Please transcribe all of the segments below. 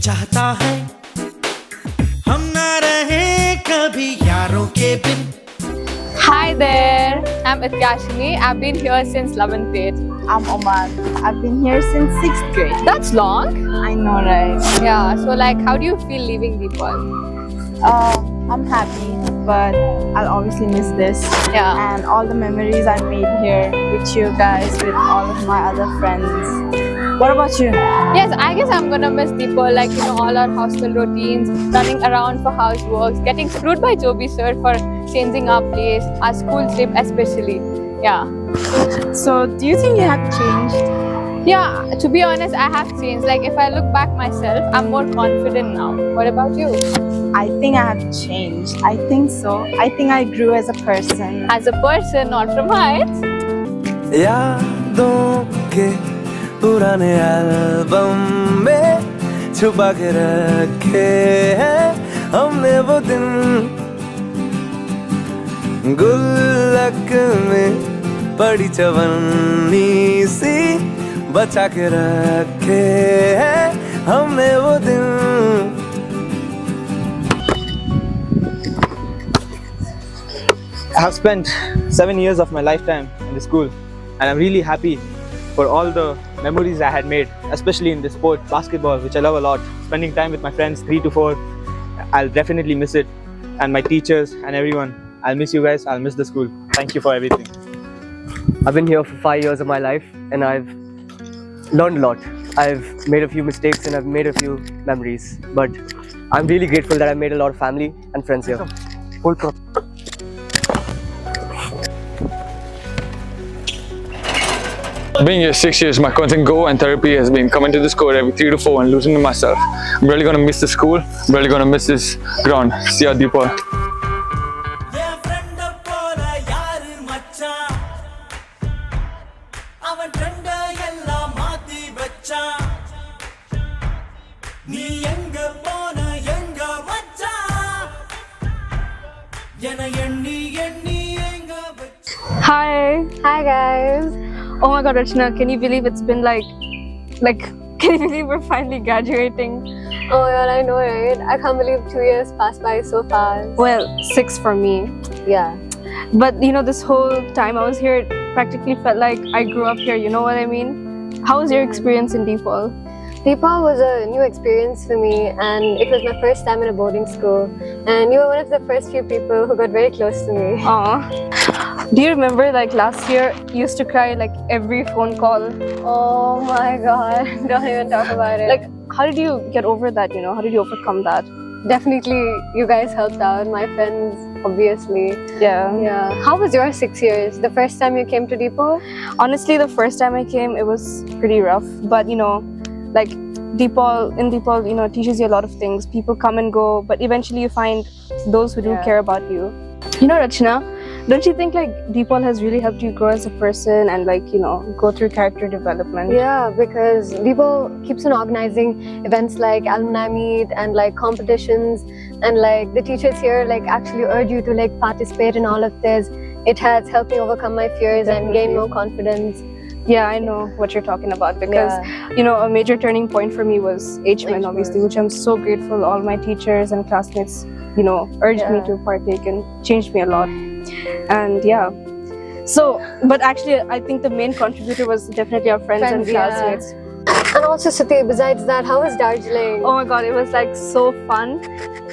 चाहता है हम ना रहे कभी यारों के बिन. Hi there, I'm Ityashini. I've been here since 11th grade. I'm Omar. I've been here since 6th grade. That's long. I know, right? Yeah, so like, how do you feel leaving Deepal? I'm happy, but I'll obviously miss this. Yeah. And all the memories I made here with you guys, with all of my other friends. What about you? Yes, I guess I'm gonna miss Deepal, like, you know, all our hostel routines, running around for houseworks, getting screwed by Joby sir for changing our place, our school trip especially. Yeah. So, do you think you have changed? Yeah, to be honest, I have changed. Like, if I look back myself, I'm more confident now. What about you? I think I have changed. I think so. I think I grew as a person. As a person, not from height. यादों के पुराने album में छुपा के रखे हैं हमने वो दिन, गुल्लक में पड़ी चवन्नी सी बचा के रखे हैं हमने वो दिन. I have spent 7 years of my lifetime in the school, and I'm really happy for all the memories I had made, especially in the sport, basketball, which I love a lot. Spending time with my friends, 3 to 4, I'll definitely miss it. And my teachers and everyone, I'll miss you guys, I'll miss the school. Thank you for everything. I've been here for 5 years of my life and I've learned a lot. I've made a few mistakes and I've made a few memories, but I'm really grateful that I made a lot of family and friends here. Full prop. Being here 6 years, my constant go and therapy has been coming to this court every 3 to 4 and losing to myself. I'm really gonna miss the school. I'm really gonna miss this ground. See ya, Deepal. N friend போல யாரு மச்சான், அவன் trend எல்லாம் மாத்தி வச்சான். நீ எங்க போன எங்க மச்சான், என எண்ணி எண்ணி எங்க வச்ச. Hi guys. Oh my god, Rachna, can you believe it's been like, can you believe we're finally graduating? Oh my god, I know, right? I can't believe 2 years passed by so fast. Well, 6 for me. Yeah. But you know, this whole time I was here, it practically felt like I grew up here, you know what I mean? How was your experience in Deepal? Deepal was a new experience for me, and it was my first time in a boarding school. And you were one of the first few people who got very close to me. Aw. Do you remember like last year you used to cry like every phone call? Oh my god, don't even talk about it. Like, how did you get over that, you know? How did you overcome that? Definitely, you guys helped out, my friends, obviously. Yeah. Yeah. How was your 6 years? The first time you came to Deepal? Honestly, the first time I came, it was pretty rough. But you know, like in Deepal, you know, it teaches you a lot of things. People come and go, but eventually you find those who do care about you. You know, Rachna, don't you think like Deepal has really helped you grow as a person and like, you know, go through character development? Yeah, because Deepal keeps on organizing events like alumni meet and like competitions, and like the teachers here like actually urge you to like participate in all of this. It has helped me overcome my fears and gain more confidence. Yeah, I know what you're talking about because, you know, a major turning point for me was HMN, obviously, which I'm so grateful all my teachers and classmates, you know, urged me to partake and changed me a lot. And yeah. So, but actually, I think the main contributor was definitely our friends and classmates. And also, Sati, besides that, how was Darjeeling? Oh my god, it was like so fun.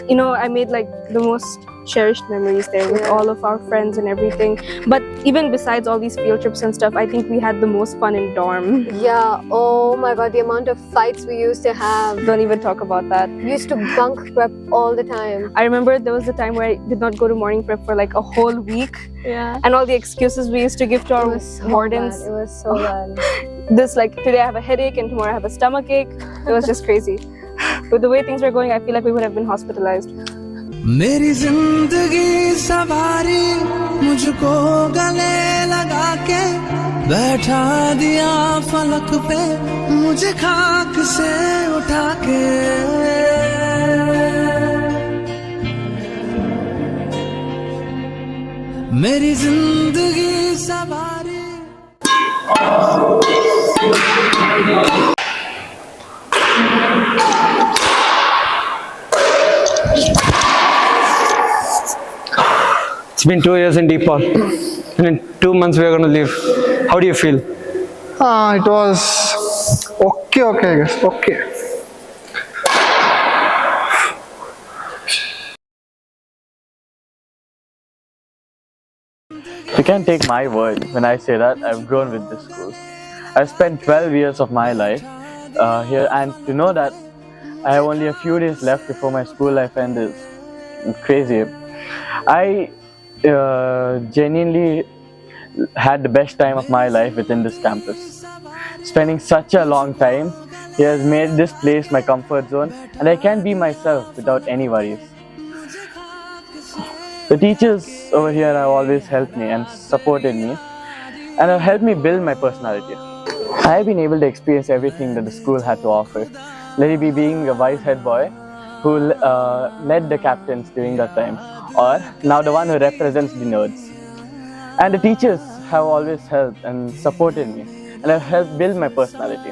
You know, I made like the most cherished memories there with all of our friends and everything. But even besides all these field trips and stuff, I think we had the most fun in dorm. Yeah, oh my god, the amount of fights we used to have. Don't even talk about that. We used to bunk prep all the time. I remember there was a time where I did not go to morning prep for like a whole week. Yeah. And all the excuses we used to give to our wardens. It was so bad. This like, today I have a headache and tomorrow I have a stomach ache. It was just crazy. With the way things were going, I feel like we would have been hospitalized. मेरी जिंदगी सवारी मुझको गले लगा के बैठा दिया फलक पे मुझे खाक से उठा के मेरी जिंदगी सवारी been 2 years in DePaul, and in 2 months we are going to leave. How do you feel? It was okay, I guess. Okay. You can't take my word when I say that I've grown with this school. I've spent 12 years of my life here, and to know that I have only a few days left before my school life ends is crazy. I genuinely had the best time of my life within this campus. Spending such a long time, he has made this place my comfort zone, and I can be myself without any worries. The teachers over here have always helped me and supported me, and have helped me build my personality. I have been able to experience everything that the school had to offer. Let it be being a vice head boy who led the captains during that time, or now the one who represents the nerds. And the teachers have always helped and supported me, and have helped build my personality.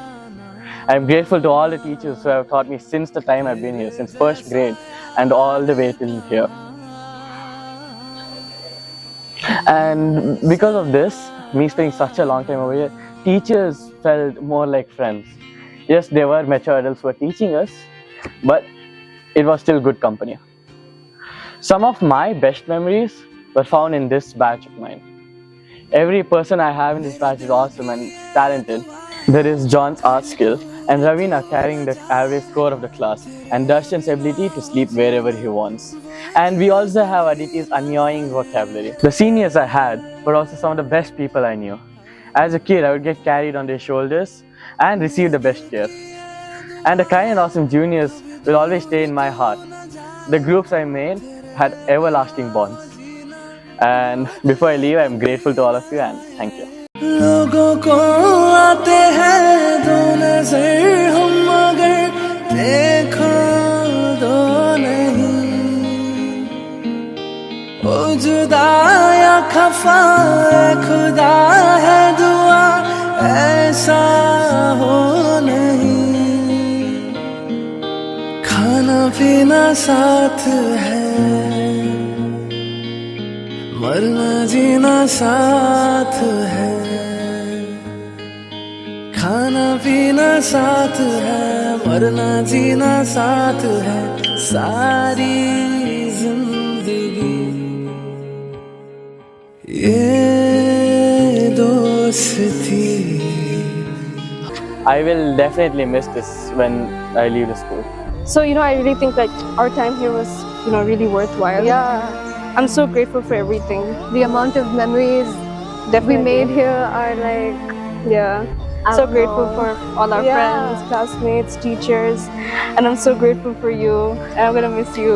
I am grateful to all the teachers who have taught me since the time I've been here, since first grade and all the way till here. And because of this, me spending such a long time over here, teachers felt more like friends. Yes, they were mature adults who were teaching us, but it was still good company. Some of my best memories were found in this batch of mine. Every person I have in this batch is awesome and talented. There is John's art skill, and Ravina carrying the average score of the class, and Darshan's ability to sleep wherever he wants. And we also have Aditi's annoying vocabulary. The seniors I had were also some of the best people I knew. As a kid, I would get carried on their shoulders and receive the best care. And the kind and awesome juniors will always stay in my heart. The groups I made had everlasting bonds. And before I leave, I'm grateful to all of you and thank you. लोगों को आते हैं दो नजर हम मगर देखो दो नहीं ओ जुदा या खफा खुदा है दुआ ऐसा हो नहीं खाना पीना साथ है मरना जीना साथ है खाना पीना साथ है मरना जीना साथ है सारी जिंदगी ये दोस्ती I will definitely miss this when I leave the school. So, I really think like our time here was, really worthwhile. Yeah, I'm so grateful for everything. the amount of memories that we made here are like, Yeah. I So don't grateful know. for all our Yeah. friends, classmates, teachers, and I'm so grateful for you. And I'm gonna miss you.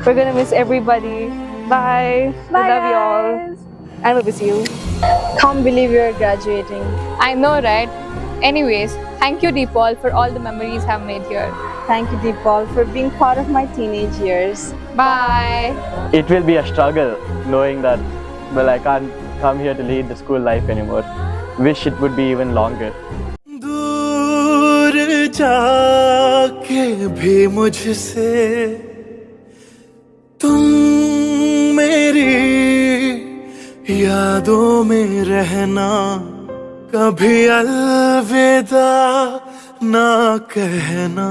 We're gonna miss everybody. Bye. Bye, We love you all. guys. And we'll miss you. Can't believe you're graduating. I know, right? Anyways, thank you, DePaul, for all the memories I've made here. Thank you, Deepal, for being part of my teenage years. Bye. It will be a struggle knowing that, well, I can't come here to lead the school life anymore. Wish it would be even longer. दूर जाके भी मुझसे तुम मेरी यादों में रहना कभी अलविदा ना कहना